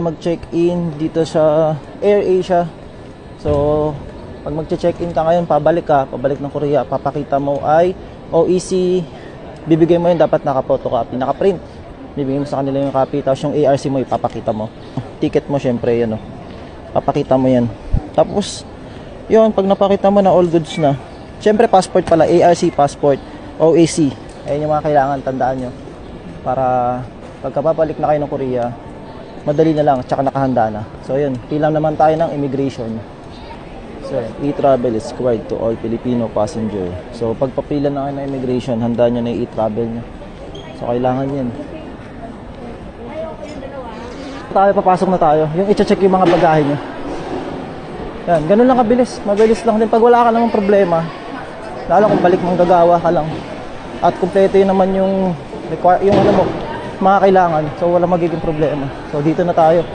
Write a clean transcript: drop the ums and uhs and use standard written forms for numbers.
Mag-check-in dito sa AirAsia. So, pag mag-check-in ka ngayon, pabalik ng Korea, papakita mo ay OEC, bibigay mo yun, dapat naka-photocopy, naka-print. Bibigay mo sa kanila yung copy, tapos yung ARC mo, ipapakita mo. Ticket mo, syempre, yan o. Papakita mo yan. Tapos, yun, pag napakita mo na all goods na, syempre, passport pala, ARC, passport, OAC. Ayan yung mga kailangan, tandaan nyo. Para, pagka babalik na kayo ng Korea, madali na lang, tsaka nakahanda na. So yun, pilang naman tayo ng immigration. So e-travel is required to all Filipino passenger. So pagpapila na kayo ng immigration, handa nyo na yung e-travel nyo. So kailangan yan. Papasok na tayo. Yung i-check yung mga bagahe nyo. Yan, ganun lang kabilis. Mabilis lang din. Pag wala ka namang problema, lalo kung balik mong gagawa ka lang. At kumpleto yun naman yung ano mo, mga kailangan, so wala magiging problema. So dito na tayo.